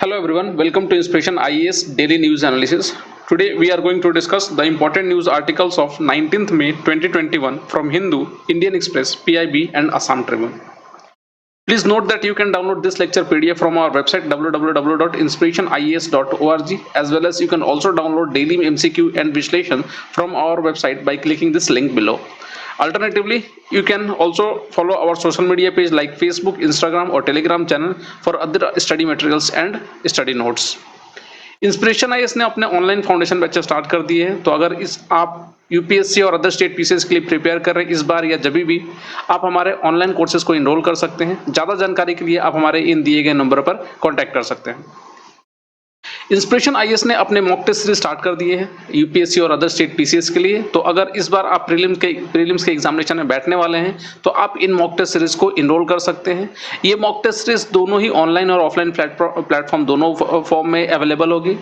Hello everyone, welcome to Inspiration IAS Daily News Analysis. Today we are going to discuss the important news articles of 19th May 2021 from Hindu, Indian Express, PIB and Assam Tribune. Please note that you can download this lecture PDF from our website www.inspirationias.org, as well as you can also download daily MCQ and Vishleshan from our website by clicking this link below. Alternatively, you can also follow our social media page like Facebook, Instagram or Telegram channel for other study materials and study notes. Inspiration IAS ने अपने online foundation batches start कर दिए हैं, तो अगर इस आप UPSC और अदर स्टेट पीसीएस के लिए प्रिपेयर कर रहे हैं इस बार या जब भी आप हमारे ऑनलाइन कोर्सेज को इनरोल कर सकते हैं। ज़्यादा जानकारी के लिए आप हमारे इन दिए गए नंबर पर कॉन्टैक्ट कर सकते हैं। इंस्पिरेशन आईएएस ने अपने मॉक टेस्ट सीरीज स्टार्ट कर दिए हैं यूपीएससी और अदर स्टेट पीसीएस के लिए, तो अगर इस बार आप प्रीलिम्स के एग्जामिनेशन में बैठने वाले हैं तो आप इन मॉक टेस्ट सीरीज को इनरोल कर सकते हैं। ये मॉक टेस्ट सीरीज दोनों ही ऑनलाइन और ऑफलाइन प्लेटफॉर्म दोनों फॉर्म में अवेलेबल होगी।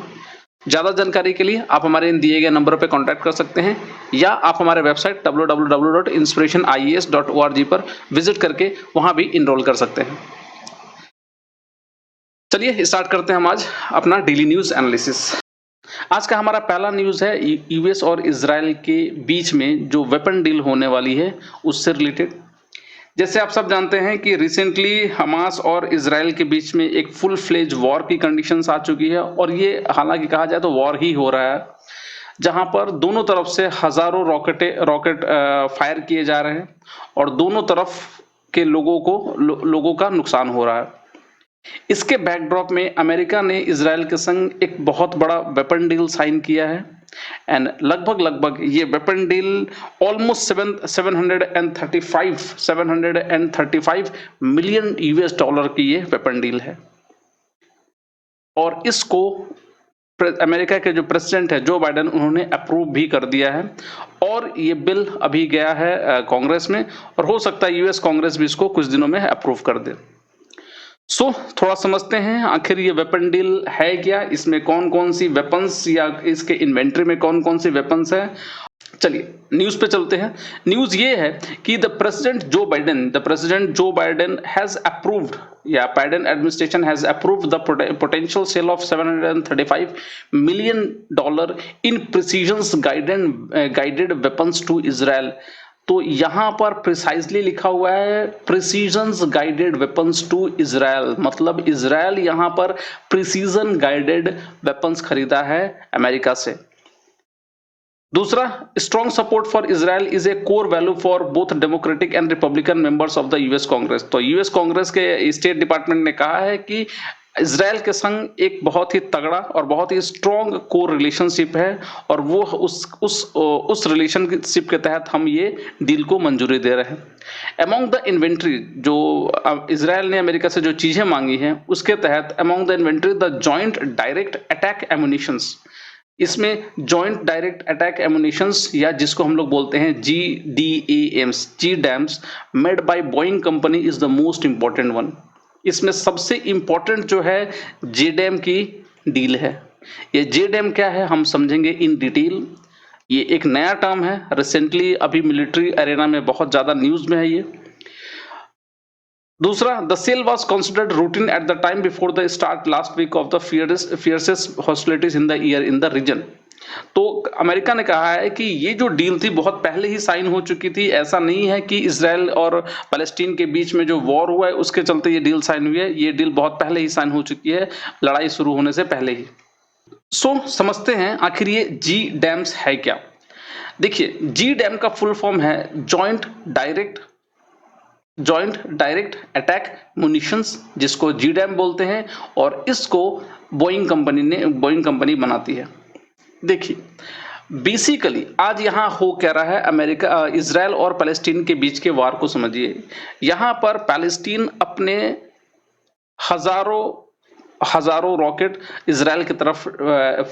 ज़्यादा जानकारी के लिए आप हमारे इन दिए गए नंबर पर कॉन्टैक्ट कर सकते हैं या आप हमारे वेबसाइट www.inspirationias.org पर विजिट करके वहां भी इनरोल कर सकते हैं। चलिए स्टार्ट करते हैं हम आज अपना डेली न्यूज एनालिसिस। आज का हमारा पहला न्यूज है यूएस और इजराइल के बीच में जो वेपन डील होने वाली है उससे रिलेटेड। जैसे आप सब जानते हैं कि रिसेंटली हमास और इजराइल के बीच में एक फुल फ्लेज वॉर की कंडीशंस आ चुकी है, और ये हालांकि कहा जाए तो वॉर ही हो रहा है, जहां पर दोनों तरफ से हजारों रॉकेट फायर किए जा रहे हैं और दोनों तरफ के लोगों का नुकसान हो रहा है। इसके बैकड्रॉप में अमेरिका ने इजराइल के संग एक बहुत बड़ा वेपन डील साइन किया है, एंड लगभग ये weapon deal almost 735 million US dollar की ये वेपन डील है। और इसको अमेरिका के जो प्रेसिडेंट है जो बाइडेन, उन्होंने अप्रूव भी कर दिया है और ये बिल अभी गया है कांग्रेस में, और हो सकता है यूएस कांग्रेस भी इसको कुछ दिनों में अप्रूव कर दे। थोड़ा समझते हैं आखिर ये वेपन डील है क्या, इसमें कौन कौन सी वेपन्स या इसके इन्वेंट्री में कौन कौन सी वेपन्स है। चलिए न्यूज पे चलते हैं। न्यूज ये है कि the president Joe Biden has approved, या Biden administration has approved the potential sale of $735 million in precision guided weapons to Israel. तो यहां पर प्रिसाइजली लिखा हुआ है precision guided weapons to Israel, मतलब इजराइल यहां पर प्रिसीजन गाइडेड वेपन्स खरीदा है अमेरिका से। दूसरा, strong support for Israel is a core value for both democratic and Republican members of the US Congress. तो यूएस कांग्रेस के स्टेट डिपार्टमेंट ने कहा है कि इजराइल के संग एक बहुत ही तगड़ा और बहुत ही स्ट्रॉन्ग कोर रिलेशनशिप है, और वो उस रिलेशनशिप के तहत हम ये डील को मंजूरी दे रहे हैं। अमॉन्ग द इन्वेंट्री, जो इजराइल ने अमेरिका से जो चीजें मांगी हैं उसके तहत among the inventory the joint direct attack munitions, इसमें जॉइंट डायरेक्ट अटैक एमुनिशंस या जिसको हम लोग बोलते हैं GDAMs made by Boeing company is the most important one. इसमें सबसे इंपॉर्टेंट जो है JDAM की डील है। ये JDAM क्या है हम समझेंगे इन डिटेल। ये एक नया टर्म है, रिसेंटली अभी मिलिट्री अरेना में बहुत ज्यादा न्यूज में है ये। दूसरा, the sale was considered routine at the time before the start last week of the fiercest hostilities in the year in the region. तो अमेरिका ने कहा है कि ये जो डील थी बहुत पहले ही साइन हो चुकी थी, ऐसा नहीं है कि इजराइल और पैलेस्टीन के बीच में जो वॉर हुआ है उसके चलते ये डील साइन हुई है। ये डील बहुत पहले ही साइन हो चुकी है, लड़ाई शुरू होने से पहले ही। समझते हैं आखिर ये GDAMs है क्या। देखिए, GDAM का फुल फॉर्म है जॉइंट डायरेक्ट अटैक मुनिशंस, जिसको GDAM बोलते हैं, और इसको बोइंग कंपनी बनाती है। देखिए बेसिकली आज यहां हो क्या रहा है, अमेरिका इजराइल और पैलेस्टीन के बीच के वार को समझिए। यहां पर पैलेस्टीन अपने हजारों रॉकेट इजराइल की तरफ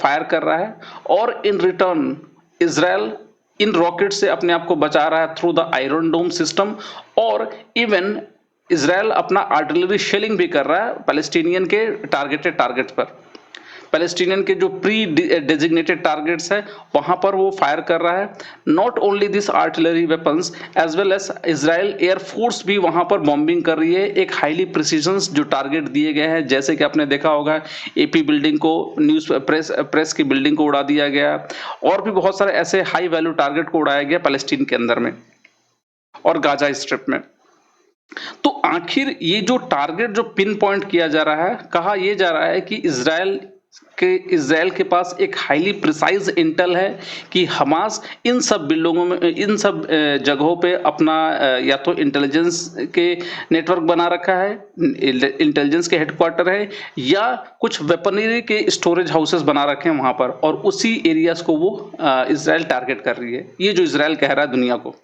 फायर कर रहा है, और इन रिटर्न इजराइल इन रॉकेट से अपने आप को बचा रहा है through the Iron Dome system, और इवन इजराइल अपना आर्टिलरी शेलिंग भी कर रहा है पैलेस्टीनियन के टारगेट पर। पैलेस्टीनियन के जो प्री डेजिग्नेटेड टारगेट्स है वहां पर वो फायर कर रहा है। Not only this artillery weapons as well as Israel air force भी वहां पर बॉम्बिंग कर रही है। एक हाईली प्रिसीजन जो टारगेट दिए गए हैं, जैसे कि आपने देखा होगा एपी बिल्डिंग को, न्यूज प्रेस की बिल्डिंग को उड़ा दिया गया, और भी बहुत सारे ऐसे हाई वैल्यू टारगेट को उड़ाया गया पैलेस्टीन के अंदर में और गाजा स्ट्रिप में। तो आखिर ये जो टारगेट जो पिन पॉइंट किया जा रहा है, कहा यह जा रहा है कि इजराइल के पास एक हाईली प्रिसाइज इंटेल है कि हमास इन सब बिल्डिंगों में, इन सब जगहों पे अपना या तो इंटेलिजेंस के नेटवर्क बना रखा है, इंटेलिजेंस के हेडक्वार्टर है, या कुछ वेपनरी के स्टोरेज हाउसेस बना रखे हैं वहां पर, और उसी एरियाज को वो इजराइल टारगेट कर रही है। ये जो इजराइल कह रहा है दुनिया को,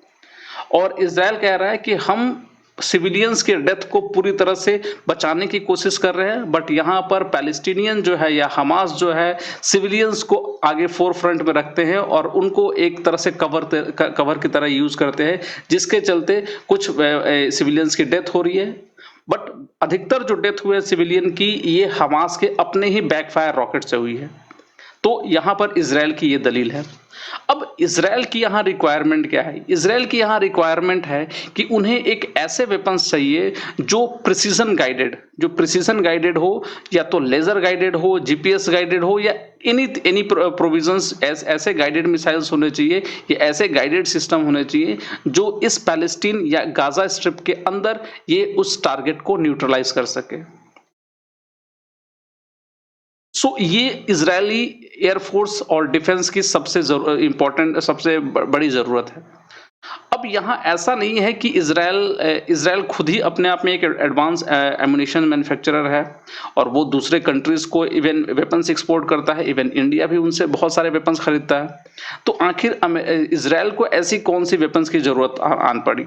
और इजराइल कह रहा है कि हम सिविलियंस के डेथ को पूरी तरह से बचाने की कोशिश कर रहे हैं, बट यहाँ पर पैलेस्टीनियन जो है या हमास जो है सिविलियंस को आगे फोर फ्रंट में रखते हैं और उनको एक तरह से कवर की तरह यूज करते हैं, जिसके चलते कुछ सिविलियंस की डेथ हो रही है। बट अधिकतर जो डेथ हुए सिविलियन की, ये हमास के अपने ही बैकफायर रॉकेट से हुई है। तो यहाँ पर इजराइल की ये दलील है। अब इजराइल की यहाँ रिक्वायरमेंट क्या है? इजराइल की यहाँ रिक्वायरमेंट है कि उन्हें एक ऐसे वेपन्स चाहिए जो प्रिसीजन गाइडेड हो, या तो लेजर गाइडेड हो, जीपीएस गाइडेड हो, या एनी प्रोविजंस ऐसे गाइडेड मिसाइल्स होने चाहिए, या ऐसे गाइडेड सिस्टम होने चाहिए जो इस पैलेस्टीन या गाजा स्ट्रिप के अंदर ये उस टारगेट को न्यूट्रलाइज कर सके। सो ये इजरायली एयरफोर्स और डिफेंस की सबसे इंपॉर्टेंट, सबसे बड़ी जरूरत है। अब यहाँ ऐसा नहीं है कि इजराइल खुद ही अपने आप में एक एडवांस एमुनिशन मैन्युफैक्चरर है और वो दूसरे कंट्रीज को इवन वेपन्स एक्सपोर्ट करता है, इवन इंडिया भी उनसे बहुत सारे वेपन्स खरीदता है। तो आखिर इजराइल को ऐसी कौन सी वेपन्स की जरूरत आन पड़ी?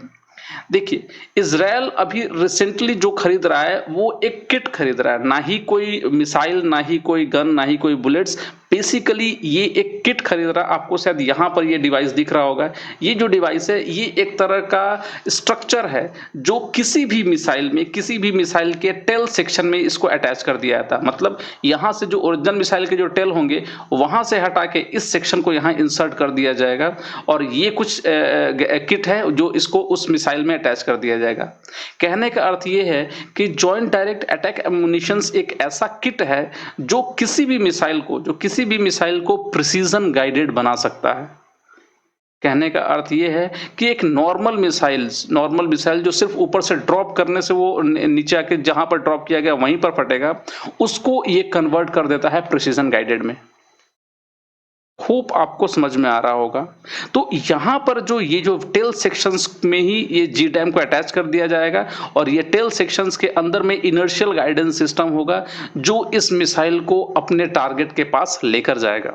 देखिए, इजराइल अभी रिसेंटली जो खरीद रहा है वो एक किट खरीद रहा है, ना ही कोई मिसाइल, ना ही कोई गन, ना ही कोई बुलेट्स। बेसिकली ये एक किट खरीद रहा है। आपको शायद यहाँ पर ये डिवाइस दिख रहा होगा। ये जो डिवाइस है ये एक तरह का स्ट्रक्चर है जो किसी भी मिसाइल के टेल सेक्शन में इसको अटैच कर दिया जाता है। मतलब यहाँ से जो ओरिजिनल मिसाइल के जो टेल होंगे वहां से हटा के इस सेक्शन को यहाँ इंसर्ट कर दिया जाएगा, और ये कुछ किट है जो इसको उस मिसाइल में अटैच कर दिया जाएगा। कहने का अर्थ ये है कि जॉइंट डायरेक्ट अटैक एमुनिशंस एक ऐसा किट है जो किसी भी मिसाइल को प्रिसीजन गाइडेड बना सकता है। कहने का अर्थ यह है कि एक नॉर्मल मिसाइल जो सिर्फ ऊपर से ड्रॉप करने से वो नीचे आके जहां पर ड्रॉप किया गया वहीं पर फटेगा, उसको ये कन्वर्ट कर देता है प्रिसीजन गाइडेड में। होप आपको समझ में आ रहा होगा। तो यहाँ पर ये जो टेल सेक्शंस में ही ये जी डैम को अटैच कर दिया जाएगा, और ये टेल सेक्शंस के अंदर में इनर्शियल गाइडेंस सिस्टम होगा जो इस मिसाइल को अपने टारगेट के पास लेकर जाएगा।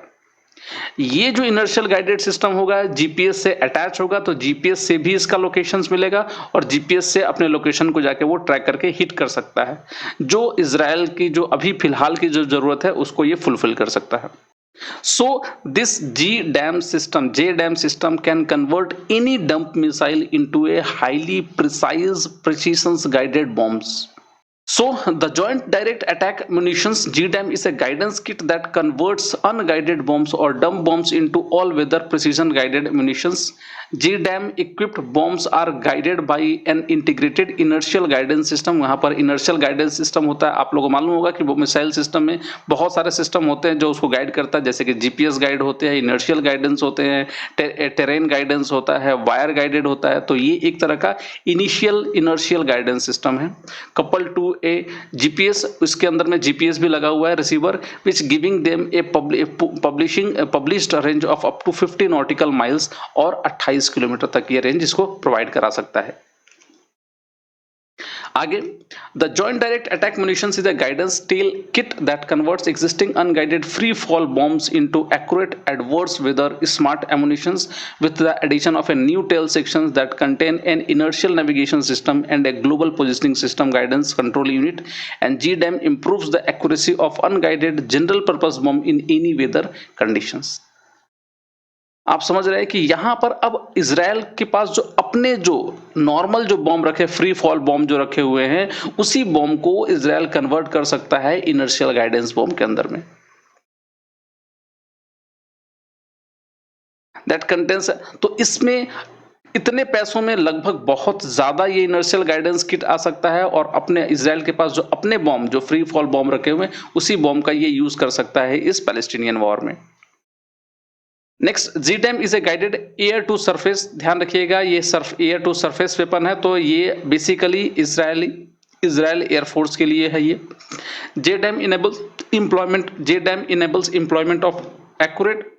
ये जो इनर्शियल गाइडेड सिस्टम होगा जीपीएस से अटैच होगा, तो जीपीएस से भी इसका लोकेशंस मिलेगा और जीपीएस से अपने लोकेशन को जाके वो ट्रैक करके हिट कर सकता है, जो इजराइल की जो अभी फिलहाल की जो जरूरत है उसको ये फुलफिल कर सकता है। So this JDAM system can convert any dump missile into a highly precise, precision guided bombs. So the Joint Direct Attack Munitions JDAM is a guidance kit that converts unguided bombs or dump bombs into all-weather precision guided munitions. JDAM equipped bombs are guided by an integrated inertial guidance system. वहाँ पर inertial guidance system होता है। आप लोगों को मालूम होगा कि वो मिसाइल सिस्टम में बहुत सारे सिस्टम होते हैं जो उसको गाइड करता है, जैसे कि जीपीएस गाइड होते हैं, इनर्शियल गाइडेंस होते हैं, टेरेन गाइडेंस होता है, वायर गाइडेड होता है। तो ये एक तरह का इनर्शियल गाइडेंस सिस्टम है कपल टू ए जीपीएस। इसके अंदर में जीपीएस भी लगा हुआ है, receiver, which giving them a published range of up to 50 nautical miles और 28 किलोमीटर तक ये रेंज इसको प्रोवाइड करा सकता है। आगे, the Joint Direct Attack Munitions is a guidance tail kit that converts existing unguided free fall bombs into accurate adverse weather smart ammunitions with the addition of a new tail sections that contain an inertial navigation system and a global positioning system guidance control unit, and JDAM improves the accuracy of unguided general purpose bomb in any weather conditions. आप समझ रहे हैं कि यहां पर अब Israel के पास जो अपने जो नॉर्मल जो बॉम्ब रखे, फ्री फॉल बॉम्ब जो रखे हुए हैं, उसी बॉम्ब को इजराइल कन्वर्ट कर सकता है इनर्शियल गाइडेंस बॉम्ब के अंदर में। दैट कंटेन्स, तो इसमें इतने पैसों में लगभग बहुत ज़्यादा ये इनर्शियल गाइडेंस किट आ सकता है और अपने इज़राइल के पास जो अपने बॉम्ब, जो फ्री फॉल बॉम्ब रखे हुए हैं, उसी बॉम्ब का ये यूज़ कर सकता है इस पैलेस्टीनियन वॉर में। Next, JDAM is a guided air to surface. ध्यान रखिएगा, ये एयर टू सरफेस वेपन है, तो ये बेसिकली इजराइल एयरफोर्स के लिए है ये। JDAM enables employment of accurate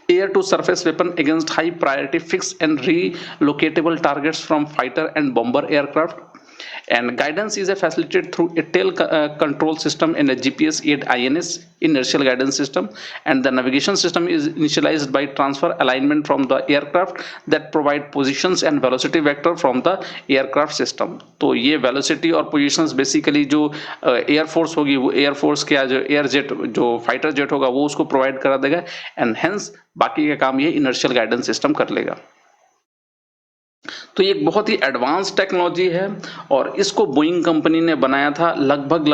air to surface weapon against high priority fixed and relocatable targets from fighter and bomber aircraft, and guidance is facilitated through a tail control system and a GPS aid INS inertial guidance system, and the navigation system is initialized by transfer alignment from the aircraft that provide positions and velocity vector from the aircraft system। तो ये velocity और positions basically जो air force होगी, वो air force के जो air jet, जो fighter jet होगा, वो उसको प्रोवाइड करा देगा, एंड हेंस बाकी का काम ये इनर्शियल गाइडेंस सिस्टम कर लेगा। तो ये एक बहुत ही एडवांस टेक्नोलॉजी है और इसको बोइंग कंपनी ने बनाया था लगभग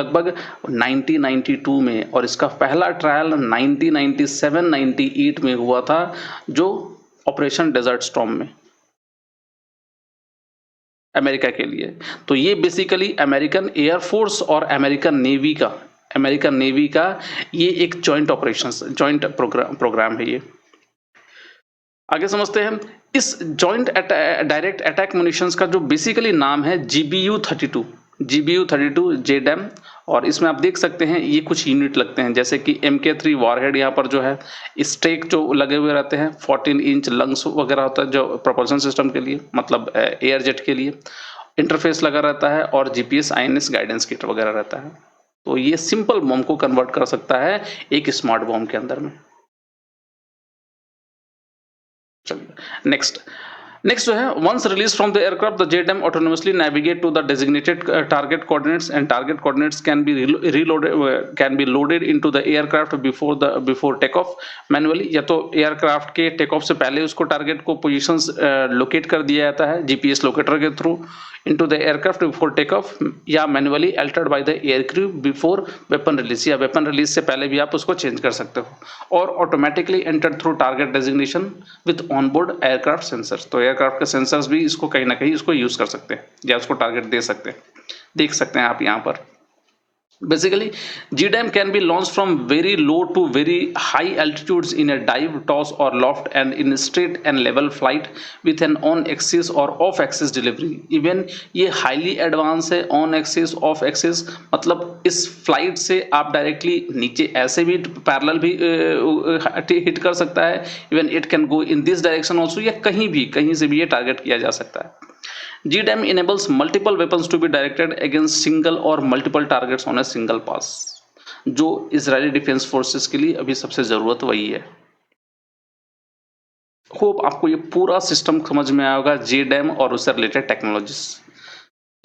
1992 में, और इसका पहला ट्रायल 1997-98 में हुआ था, जो ऑपरेशन डेजर्ट स्टॉर्म में, अमेरिका के लिए। तो ये बेसिकली अमेरिकन एयरफोर्स और अमेरिकन नेवी का ये एक जॉइंट प्रोग्राम है ये। आगे समझते हैं इस जॉइंट डायरेक्ट अटैक मुनिशंस का जो बेसिकली नाम है GBU-32 जेडैम, और इसमें आप देख सकते हैं ये कुछ यूनिट लगते हैं, जैसे कि MK3 वॉरहेड, यहाँ पर जो है स्टेक जो लगे हुए रहते हैं, 14 इंच लंग्स वगैरह होता है जो प्रोपल्शन सिस्टम के लिए, मतलब एयर जेट के लिए, इंटरफेस लगा रहता है, और GPS INS गाइडेंस किट वगैरह रहता है। तो ये सिंपल बॉम्ब को कन्वर्ट कर सकता है एक स्मार्ट बॉम्ब के अंदर में। नेक्स्ट जो है, once release from the aircraft the JDAM autonomously navigate to the designated target coordinates, and target coordinates can be loaded into the aircraft before take off manually. या तो एयरक्राफ्ट के take off से पहले उसको target को positions locate कर दिया जाता है GPS लोकेटर के through into the aircraft before takeoff, या manually Altered by the air crew before weapon release, या वेपन रिलीज से पहले भी आप उसको चेंज कर सकते हो, और automatically entered through target designation with onboard aircraft sensors. तो एयरक्राफ्ट के सेंसर्स भी इसको कहीं ना कहीं इसको यूज कर सकते हैं या उसको टारगेट दे सकते हैं, देख सकते हैं आप यहाँ पर। Basically, GDAM can be launched from very low to very high altitudes in a dive, toss or loft, and in straight and level flight with an on-axis or off-axis delivery. Even ये highly advanced है, on-axis, off-axis, मतलब इस flight से आप directly नीचे ऐसे भी parallel भी hit कर सकता है, even it can go in this direction also, या कहीं से भी ये target किया जा सकता है। GDAM enables multiple weapons to be directed against single or multiple targets on a single pass, जो इजरायली डिफेंस फोर्सेस के लिए अभी सबसे जरूरत वही है। होप आपको ये पूरा सिस्टम समझ में आएगा, GDAM और उससे रिलेटेड टेक्नोलॉजीज।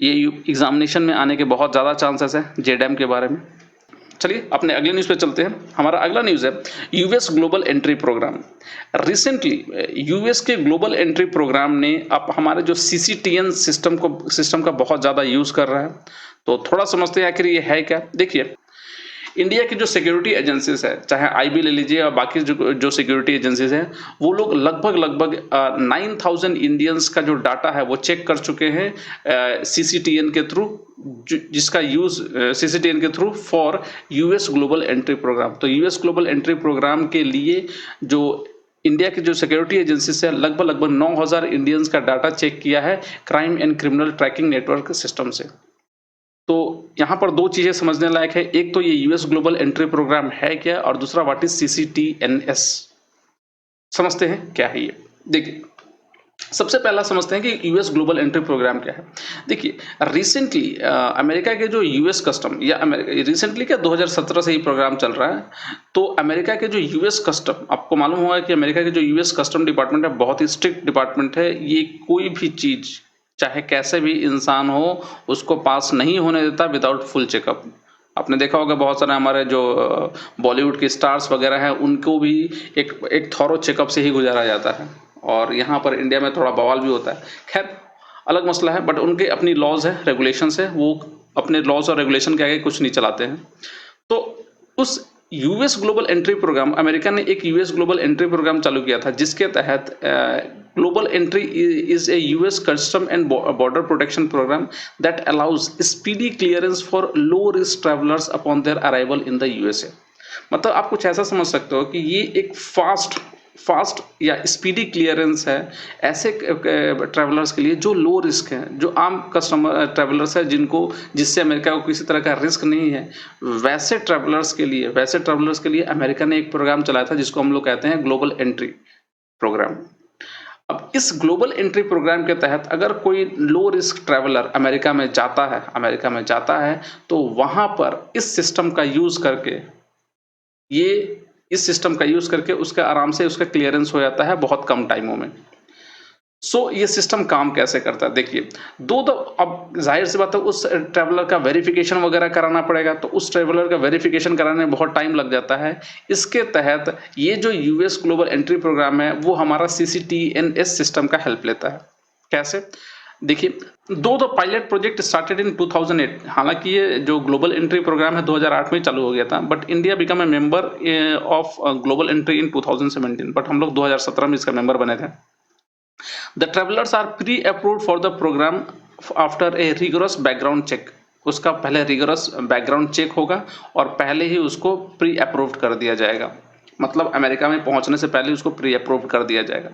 ये एग्जामिनेशन में आने के बहुत ज़्यादा चांसेस है GDAM के बारे में। चलिए अपने अगले न्यूज़ पे चलते हैं। हमारा अगला न्यूज़ है US Global Entry programme. Recently US के ग्लोबल एंट्री प्रोग्राम ने अब हमारे जो CCTN सिस्टम का बहुत ज़्यादा यूज़ कर रहा है। तो थोड़ा समझते हैं आखिर ये है क्या। देखिए, इंडिया की जो सिक्योरिटी एजेंसीज है, चाहे IB ले लीजिए और बाकी जो सिक्योरिटी एजेंसीज हैं, वो लोग लगभग 9000 इंडियंस का जो डाटा है वो चेक कर चुके हैं CCTN के थ्रू, जिसका यूज CCTN के through for US Global Entry programme. तो US ग्लोबल एंट्री प्रोग्राम के लिए जो इंडिया की जो सिक्योरिटी एजेंसी से लगभग 9000 इंडियंस का डाटा चेक किया है crime and criminal tracking network system से। तो यहाँ पर दो चीजें समझने लायक है, एक तो ये US ग्लोबल एंट्री प्रोग्राम है क्या, और दूसरा व्हाट इज CCTNS। समझते हैं क्या है ये। देखिए, सबसे पहला समझते हैं कि US ग्लोबल एंट्री प्रोग्राम क्या है। देखिए, रिसेंटली अमेरिका के जो US कस्टम, या रिसेंटली क्या 2017 से ही प्रोग्राम चल रहा है। तो अमेरिका के जो US कस्टम, आपको मालूम होगा कि अमेरिका के जो US कस्टम डिपार्टमेंट है बहुत ही स्ट्रिक्ट डिपार्टमेंट है। ये कोई भी चीज चाहे कैसे भी इंसान हो उसको पास नहीं होने देता विदाउट फुल चेकअप। आपने देखा होगा बहुत सारे हमारे जो बॉलीवुड के स्टार्स वगैरह हैं उनको भी एक थॉरो चेकअप से ही गुजारा जाता है, और यहाँ पर इंडिया में थोड़ा बवाल भी होता है। खैर अलग मसला है, बट उनके अपनी लॉज है, रेगुलेशंस है, वो अपने लॉज और रेगुलेशन के आगे कुछ नहीं चलाते हैं। तो उस US Global Entry programme, America ने एक यूएस ग्लोबल एंट्री प्रोग्राम चालू किया था, जिसके तहत Global Entry is a US custom and border protection programme that allows speedy clearance for low risk travellers upon their arrival in the USA. मतलब आप कुछ ऐसा समझ सकते हो कि ये एक फास्ट या स्पीडी क्लियरेंस है ऐसे ट्रैवलर्स के लिए जो लो रिस्क हैं, जो आम कस्टमर ट्रैवलर्स है जिससे अमेरिका को किसी तरह का रिस्क नहीं है, वैसे ट्रैवलर्स के लिए अमेरिका ने एक प्रोग्राम चलाया था जिसको हम लोग कहते हैं ग्लोबल एंट्री प्रोग्राम। अब इस ग्लोबल एंट्री प्रोग्राम के तहत अगर कोई लो रिस्क ट्रैवलर अमेरिका में जाता है तो वहां पर इस सिस्टम का यूज करके उसका आराम से उसका क्लियरेंस हो जाता है बहुत कम टाइमों में। ये सिस्टम काम कैसे करता है देखिए, अब जाहिर सी बात है उस ट्रैवलर का वेरिफिकेशन वगैरह कराना पड़ेगा, तो उस ट्रैवलर का वेरिफिकेशन कराने में बहुत टाइम लग जाता है। इसके तहत ये जो यूएस ग्लोबल एंट्री प्रोग्राम है वो हमारा CCTNS सिस्टम का हेल्प लेता है। कैसे देखिए, दो पायलट प्रोजेक्ट स्टार्टेड इन 2008, हालांकि ये जो ग्लोबल एंट्री प्रोग्राम है 2008 में चालू हो गया था, but India become a member of global entry in 2017, but हम लोग 2017 में इसका मेंबर बने थे। The travelers are pre-approved for the program after a rigorous background check. उसका पहले रिगरस बैकग्राउंड चेक होगा और पहले ही उसको प्री अप्रूव्ड कर दिया जाएगा, मतलब अमेरिका में पहुंचने से पहले उसको प्री अप्रूव्ड कर दिया जाएगा।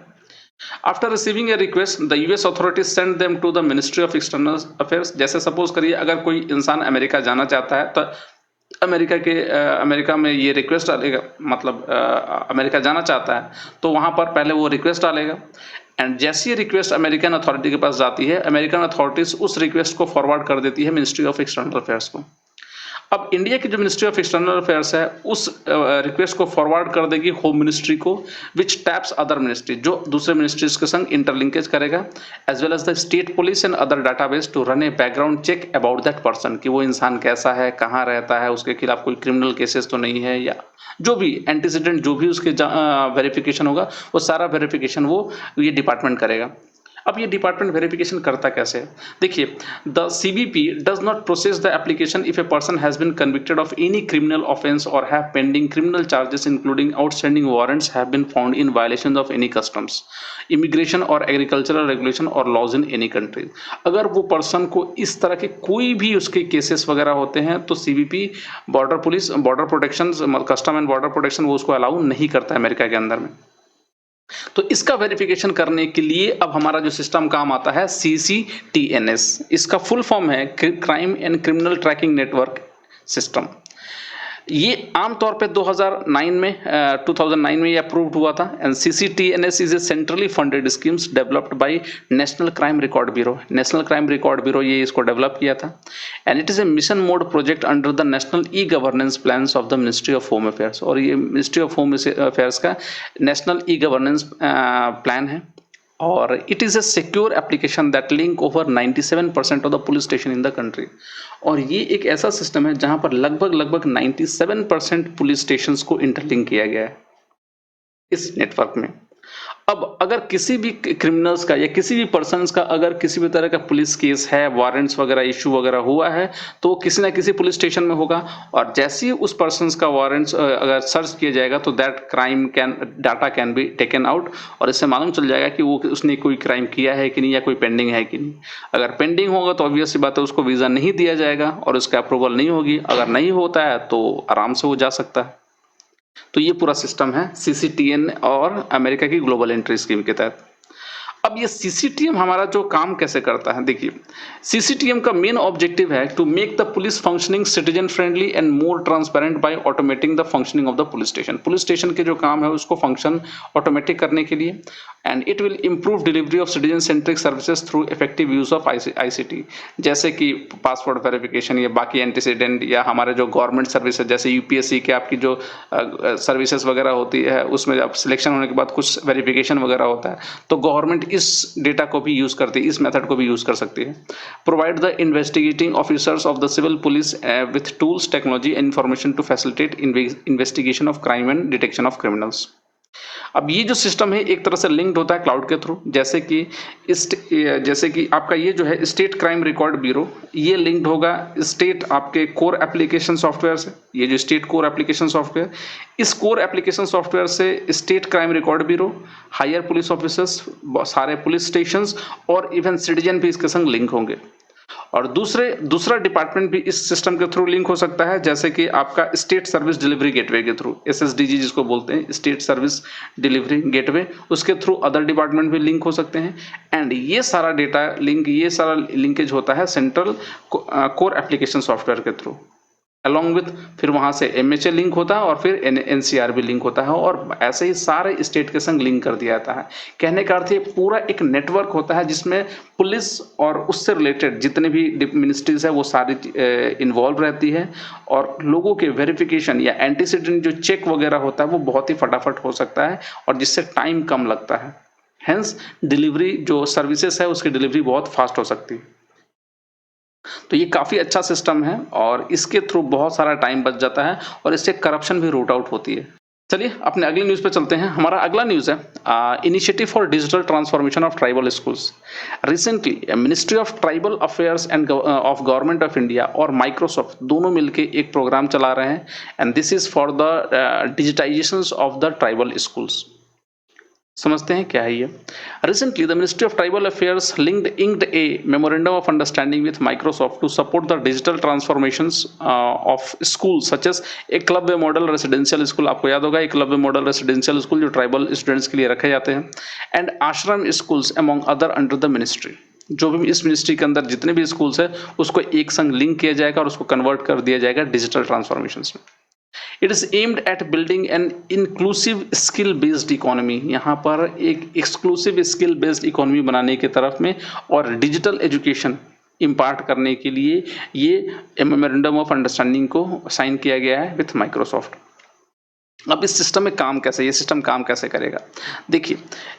After receiving a request the US authorities send them to the ministry of external affairs. जैसे सपोज करिए अगर कोई इंसान अमेरिका जाना चाहता है तो अमेरिका में ये रिक्वेस्ट डालेगा, मतलब अमेरिका जाना चाहता है तो वहाँ पर पहले वो रिक्वेस्ट डालेगा, एंड जैसी रिक्वेस्ट अमेरिकन अथॉरिटी के पास जाती है, अमेरिकन अथॉरिटीज उस रिक्वेस्ट को फॉरवर्ड कर देती है मिनिस्ट्री ऑफ एक्सटर्नल अफेयर्स को। अब इंडिया की जो मिनिस्ट्री ऑफ एक्सटर्नल अफेयर्स है उस रिक्वेस्ट को फॉरवर्ड कर देगी होम मिनिस्ट्री को, विच टैप्स अदर मिनिस्ट्री, जो दूसरे मिनिस्ट्रीज के संग इंटरलिंकेज करेगा, as well as the state police and other database to run a background check about that person, कि वो इंसान कैसा है, कहाँ रहता है, उसके खिलाफ कोई क्रिमिनल केसेस तो नहीं है, या जो भी एंटीसीडेंट जो भी उसके वेरिफिकेशन होगा वो सारा वेरिफिकेशन ये डिपार्टमेंट करेगा। अब ये डिपार्टमेंट वेरिफिकेशन करता कैसे है देखिए, the CBP does not process the application if a person has been convicted of any criminal offence और have pending criminal charges including outstanding warrants have been found in violation of any customs, immigration और agricultural regulation और laws in any country. अगर वो person को इस तरह के कोई भी उसके केसेस वगैरह होते हैं तो CBP border police, border protection, custom and border protection वो उसको अलाउ नहीं करता है अमेरिका के अंदर में। तो इसका वेरिफिकेशन करने के लिए अब हमारा जो सिस्टम काम आता है CCTNS, इसका फुल फॉर्म है crime and criminal tracking network system. ये आमतौर पे 2009 में ये अप्रूव्ड हुआ था, and CCTNS is a centrally funded schemes developed by national crime record bureau, ये इसको डेवलप किया था, and it is a mission mode project under the national e governance plans of the ministry of home affairs. और ये ministry of home affairs का national e governance plan है, और it is a secure application that link over 97% of the police station in the country. और ये एक ऐसा system है जहां पर लगभग 97% पुलिस स्टेशंस को इंटरलिंक किया गया है इस नेटवर्क में। अब अगर किसी भी क्रिमिनल्स का या किसी भी पर्सन्स का अगर किसी भी तरह का पुलिस केस है, वारंट्स वगैरह इशू वगैरह हुआ है, तो किसी ना किसी पुलिस स्टेशन में होगा, और जैसे ही उस पर्सन्स का वारंट्स अगर सर्च किया जाएगा तो that crime data can be taken out, और इससे मालूम चल जाएगा कि उसने कोई क्राइम किया है कि नहीं, या कोई पेंडिंग है कि नहीं। अगर पेंडिंग होगा तो ऑब्वियस सी बात है उसको वीज़ा नहीं दिया जाएगा और उसका अप्रूवल नहीं होगी, अगर नहीं होता है तो आराम से वो जा सकता है। तो ये पूरा सिस्टम है CCTN और अमेरिका की ग्लोबल एंट्री स्कीम के तहत। अब ये CCTM हमारा जो काम कैसे करता है देखिए, CCTM का मेन ऑब्जेक्टिव है to make the police functioning citizen friendly and more transparent by automating the functioning of the police station. Police station के जो काम है उसको फंक्शन ऑटोमेटिक करने के लिए, and it will improve delivery of citizen centric services through effective use of ICT, जैसे कि पासपोर्ट वेरिफिकेशन या बाकी एंटीसीडेंट, या हमारे जो गवर्नमेंट सर्विसेज जैसे UPSC के आपकी जो सर्विसेज वगैरह होती है उसमें जब सिलेक्शन होने के बाद कुछ वेरिफिकेशन वगैरह होता है, तो गवर्नमेंट इस डेटा को भी यूज करती है, इस मेथड को भी यूज कर सकती है। Provide the investigating officers of the civil police with tools, technology and information to facilitate investigation of crime and detection of criminals. अब ये जो सिस्टम है एक तरह से लिंक्ड होता है क्लाउड के थ्रू, जैसे कि आपका ये जो है स्टेट क्राइम रिकॉर्ड ब्यूरो, ये लिंक्ड होगा स्टेट आपके कोर एप्लीकेशन सॉफ्टवेयर से। ये जो स्टेट कोर एप्लीकेशन सॉफ्टवेयर, इस कोर एप्लीकेशन सॉफ्टवेयर से state crime record bureau, higher police officers, सारे पुलिस स्टेशंस और इवन सिटीजन भी इसके संग लिंक होंगे। और दूसरा डिपार्टमेंट भी इस सिस्टम के थ्रू लिंक हो सकता है, जैसे कि आपका स्टेट सर्विस डिलीवरी गेटवे के थ्रू, एसएसडीजी जिसको बोलते हैं, स्टेट सर्विस डिलीवरी गेटवे, उसके थ्रू अदर डिपार्टमेंट भी लिंक हो सकते हैं। एंड ये सारा लिंकेज होता है सेंट्रल कोर एप्लीकेशन सॉफ्टवेयर के थ्रू, अलॉन्ग विथ फिर वहां से एमएचए लिंक होता है और फिर एनसीआर भी लिंक होता है, और ऐसे ही सारे स्टेट के संग लिंक कर दिया जाता है। कहने का अर्थ ये पूरा एक नेटवर्क होता है जिसमें पुलिस और उससे रिलेटेड जितने भी मिनिस्ट्रीज है वो सारी इन्वॉल्व रहती है, और लोगों के वेरिफिकेशन या एंटीसीडेंट जो चेक वगैरह होता है वो बहुत ही फटाफट हो सकता है, और जिससे टाइम कम लगता है। हेंस डिलीवरी जो सर्विसेज है उसकी डिलीवरी बहुत फास्ट हो सकती है। तो ये काफ़ी अच्छा सिस्टम है और इसके थ्रू बहुत सारा टाइम बच जाता है और इससे करप्शन भी रूट आउट होती है। चलिए अपने अगले न्यूज़ पे चलते हैं। हमारा अगला न्यूज़ है initiative for digital transformation of tribal schools. Recently ministry of tribal affairs and of government of India और माइक्रोसॉफ्ट दोनों मिलकर एक प्रोग्राम चला रहे हैं, and this is for the digitization of the tribal schools. समझते हैं क्या है ये। Recently the ministry of tribal affairs inked a memorandum of understanding with Microsoft to support the digital transformations of school such as Eklavya model residential school. आपको याद होगा Eklavya model residential school जो tribal students के लिए रखे जाते हैं, एंड आश्रम schools among other under the ministry. जो भी इस मिनिस्ट्री के अंदर जितने भी स्कूल्स है उसको एक संग लिंक किया जाएगा और उसको कन्वर्ट कर दिया जाएगा डिजिटल ट्रांसफॉर्मेशंस में। It is aimed at building an inclusive skill based economy. यहाँ पर एक एक्सक्लूसिव स्किल बेस्ड इकोनॉमी बनाने की तरफ में और डिजिटल एजुकेशन इम्पार्ट करने के लिए ये मेमोरेंडम ऑफ अंडरस्टैंडिंग को साइन किया गया है विथ माइक्रोसॉफ्ट। अब इस सिस्टम में ये सिस्टम काम कैसे करेगा? देखिए,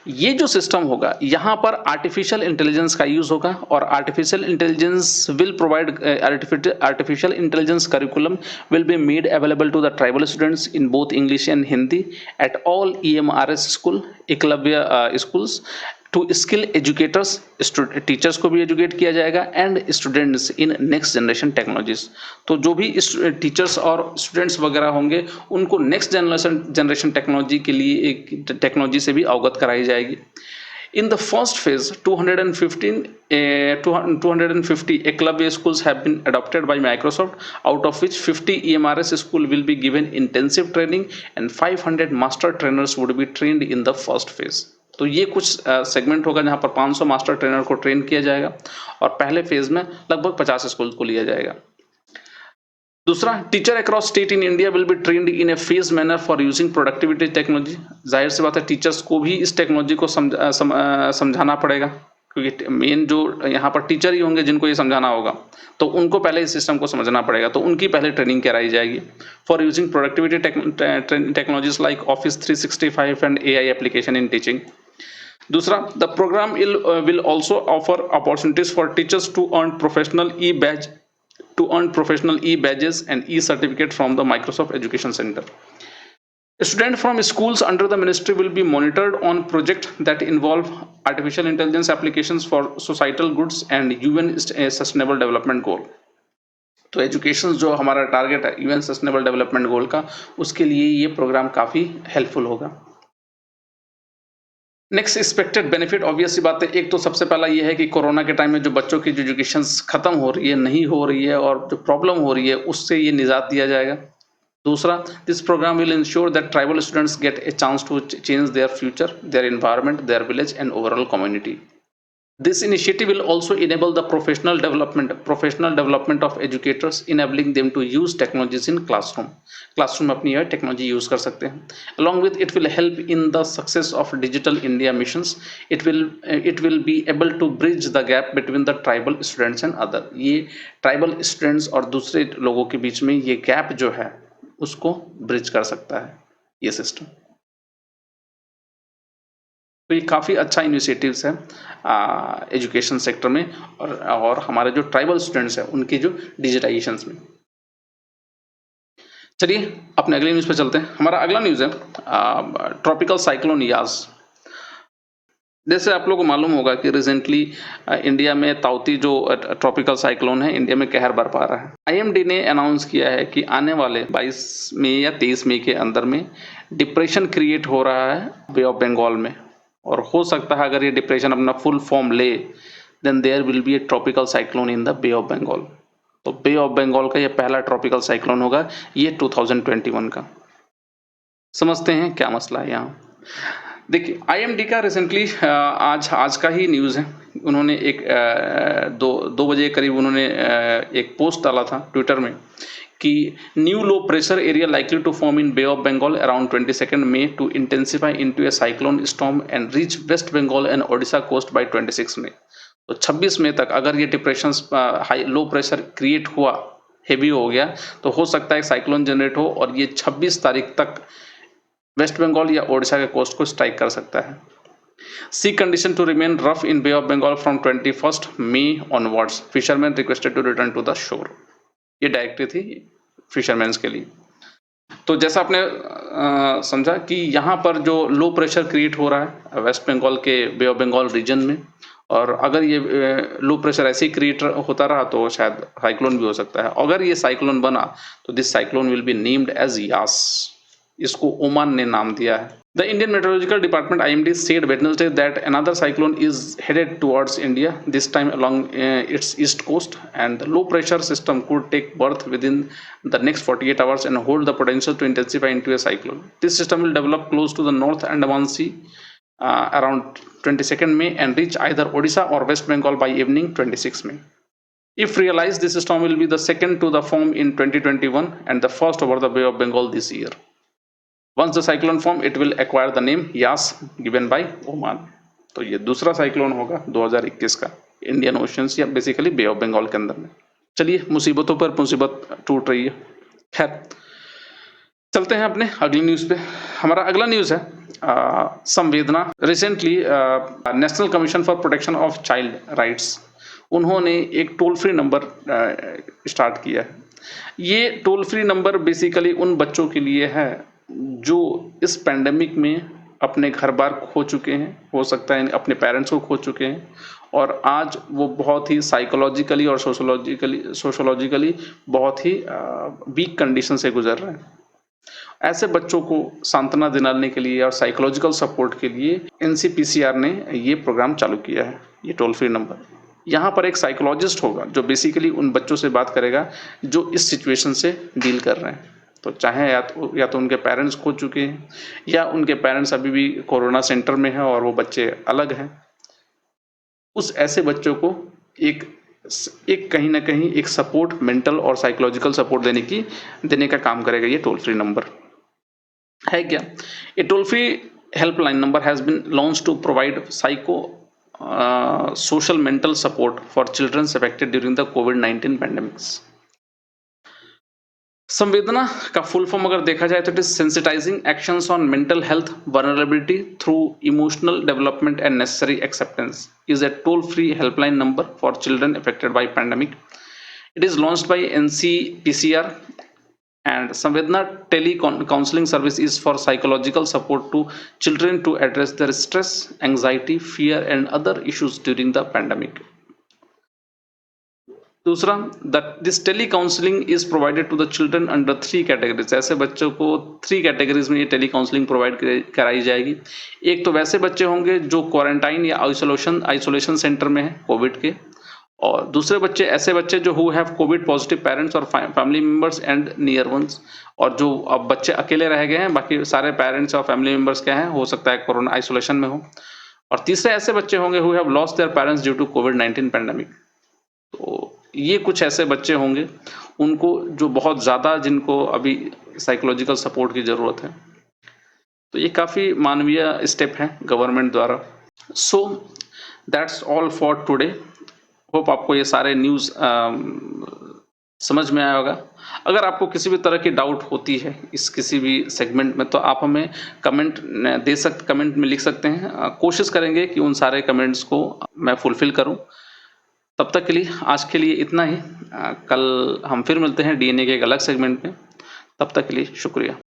ये जो सिस्टम होगा यहाँ पर आर्टिफिशियल इंटेलिजेंस का यूज होगा, और artificial intelligence will provide artificial intelligence curriculum will be made available to the tribal students in both English and Hindi at all EMRS school, Eklavya schools, to skill educators, teachers को भी educate किया जाएगा, and students in next generation technologies. तो जो भी teachers और students वगैरह होंगे उनको नेक्स्ट जनरेशन टेक्नोलॉजी के लिए एक टेक्नोलॉजी से भी अवगत कराई जाएगी। In the first phase, 250 Eklavya schools have been adopted by Microsoft, out of which 50 EMRS school will be given intensive training and 500 master trainers would be trained in the first phase. तो ये कुछ segment होगा जहाँ पर 500 master trainer को train किया जाएगा और पहले फेज में लगभग 50 स्कूल को लिया जाएगा। दूसरा, teacher across state in India will be trained in a phase manner for using productivity technology. जाहिर सी बात है टीचर्स को भी इस टेक्नोलॉजी को समझाना पड़ेगा, क्योंकि मेन जो यहाँ पर टीचर ही होंगे जिनको ये समझाना होगा, तो उनको पहले इस सिस्टम को समझना पड़ेगा, तो उनकी पहले ट्रेनिंग कराई जाएगी for using productivity technologies like office 365 and AI application in teaching. दूसरा, the programme will also offer opportunities for teachers to earn professional e-badges and e-certificate from the Microsoft Education Center. Students from schools under the ministry will be monitored on projects that involve artificial intelligence applications for societal goods and UN Sustainable Development Goal. तो education जो हमारा target है UN sustainable development goal का, उसके लिए ये programme काफ़ी helpful होगा। नेक्स्ट एक्सपेक्टेड बेनिफिट, ऑब्वियस सी बात है, एक तो सबसे पहला ये है कि कोरोना के टाइम में जो बच्चों की जो एजुकेशन खत्म हो रही है, नहीं हो रही है, और जो प्रॉब्लम हो रही है उससे ये निजात दिया जाएगा। दूसरा, this programme will ensure that tribal students get a chance to change their future, their environment, their village and overall community. This initiative will also enable the professional development of educators, enabling them to use technologies in classroom में अपनी यह technology use कर सकते हैं। Along with it will help in the success of Digital India missions. It will be able to bridge the gap between the tribal students and other. ये tribal students और दूसरे लोगों के बीच में ये गैप जो है उसको ब्रिज कर सकता है ये सिस्टम। तो ये काफ़ी अच्छा इनिशिएटिव्स है एजुकेशन सेक्टर में और हमारे जो ट्राइबल स्टूडेंट्स हैं उनकी जो डिजिटाइजेशन में। चलिए अपने अगले न्यूज़ पे चलते हैं। हमारा अगला न्यूज़ है ट्रॉपिकल साइक्लोन यास। जैसे आप लोगों को मालूम होगा कि रिसेंटली इंडिया में ताउती जो ट्रॉपिकल साइक्लोन है इंडिया में कहर बरपा रहा है। आईएमडी ने अनाउंस किया है कि आने वाले 22 मई या 23 मई के अंदर में डिप्रेशन क्रिएट हो रहा है बे ऑफ बंगाल में, और हो सकता है अगर ये डिप्रेशन अपना फुल फॉर्म ले then there will be a tropical cyclone in the bay of Bengal. तो बे ऑफ बंगाल का ये पहला ट्रॉपिकल साइक्लोन होगा, ये 2021 का। समझते हैं क्या मसला है यहाँ। देखिए आईएमडी का रिसेंटली आज का ही न्यूज़ है। उन्होंने एक 2 बजे करीब उन्होंने एक पोस्ट डाला था ट्विटर में कि new low pressure area likely to form in bay of Bengal around 22 May to intensify into a cyclone storm and reach West Bengal and Odisha coast by 26 May. तो 26 मई तक अगर ये depression high low pressure create हुआ, heavy हो गया, तो हो सकता है साइक्लोन जनरेट हो और ये 26 तारीख तक वेस्ट बंगाल या ओडिशा के कोस्ट को स्ट्राइक कर सकता है। Sea condition to remain rough in bay of Bengal from 21 May onwards, fisherman requested to return to the shore. ये डायरेक्टरी थी फिशरमैन्स के लिए। तो जैसा आपने समझा कि यहाँ पर जो लो प्रेशर क्रिएट हो रहा है वेस्ट बंगाल के बे ऑफ बंगाल रीजन में, और अगर ये लो प्रेशर ऐसे ही क्रिएट होता रहा तो शायद साइक्लोन भी हो सकता है। अगर ये साइक्लोन बना तो this cyclone will be named as Yaas. इसको ओमान ने नाम दिया है। The Indian Meteorological Department (IMD) said Wednesday that another cyclone is headed towards India, this time along its east coast, and the low pressure system could take birth within the next 48 hours and hold the potential to intensify into a cyclone. This system will develop close to the North Andaman Sea around 22nd May and reach either Odisha or West Bengal by evening 26 May. If realized, this storm will be the second to the form in 2021 and the first over the Bay of Bengal this year. Once the cyclone form, it will acquire the name Yas given by Oman. तो ये दूसरा cyclone होगा 2021 का Indian oceans या basically bay of Bengal के अंदर में। चलिए मुसीबतों पर मुसीबत टूट रही है। खैर चलते हैं अपने अगली न्यूज़ पे। हमारा अगला न्यूज़ है संवेदना। Recently national commission for protection of child rights, उन्होंने एक टोल फ्री नंबर स्टार्ट किया है। ये टोल फ्री नंबर बेसिकली उन बच्चों के लिए है जो इस पैंडेमिक में अपने घर बार खो चुके हैं, हो सकता है अपने पेरेंट्स को खो चुके हैं, और आज वो बहुत ही साइकोलॉजिकली और सोशोलॉजिकली बहुत ही वीक कंडीशन से गुजर रहे हैं। ऐसे बच्चों को सांत्वना दिलाने के लिए और साइकोलॉजिकल सपोर्ट के लिए एनसीपीसीआर ने ये प्रोग्राम चालू किया है, ये टोल फ्री नंबर। यहाँ पर एक साइकोलॉजिस्ट होगा जो बेसिकली उन बच्चों से बात करेगा जो इस सिचुएशन से डील कर रहे हैं। तो चाहे या तो उनके पेरेंट्स खो चुके हैं या उनके पेरेंट्स अभी भी कोरोना सेंटर में हैं और वो बच्चे अलग हैं, उस ऐसे बच्चों को एक कहीं ना कहीं एक सपोर्ट, मेंटल और साइकोलॉजिकल सपोर्ट देने का काम करेगा ये टोल फ्री नंबर। है क्या? ये toll free helpline number has been launch to provide social mental support for children affected during the COVID-19 pandemics. संवेदना का फुल फॉर्म अगर देखा जाए तो it is sensitising actions on mental health vulnerability through emotional development and necessary acceptance is a toll free helpline number for children affected by pandemic. It is launched by NCPCR, and Samvedna Tele-Counseling Service is for psychological support to children to address their stress, anxiety, fear and other issues during the pandemic. दूसरा, this tele-counseling is provided to the children under 3 categories. ऐसे बच्चों को 3 categories में ये tele counselling provide कराई जाएगी. एक तो वैसे बच्चे होंगे जो क्वारंटाइन या आइसोलेशन सेंटर में हैं कोविड के, और दूसरे बच्चे ऐसे बच्चे जो who have COVID positive parents और family members and near ones, और जो अब बच्चे अकेले रह गए हैं, बाकी सारे पेरेंट्स और फैमिली मेंबर्स क्या हैं, हो सकता है कोरोना आइसोलेशन में हो. और तीसरे ऐसे बच्चे होंगे who have lost their parents due to कोविड-19 पैंडेमिक. तो ये कुछ ऐसे बच्चे होंगे उनको जो बहुत ज़्यादा, जिनको अभी साइकोलॉजिकल सपोर्ट की ज़रूरत है. तो ये काफ़ी मानवीय स्टेप है गवर्नमेंट द्वारा. So that's all for today. Hope आपको ये सारे न्यूज़ समझ में आया होगा. अगर आपको किसी भी तरह की डाउट होती है इस किसी भी सेगमेंट में, तो आप हमें कमेंट में लिख सकते हैं. कोशिश करेंगे कि उन सारे कमेंट्स को मैं फुलफिल करूं. तब तक के लिए आज के लिए इतना ही. कल हम फिर मिलते हैं डीएनए के एक अलग सेगमेंट में. तब तक के लिए शुक्रिया।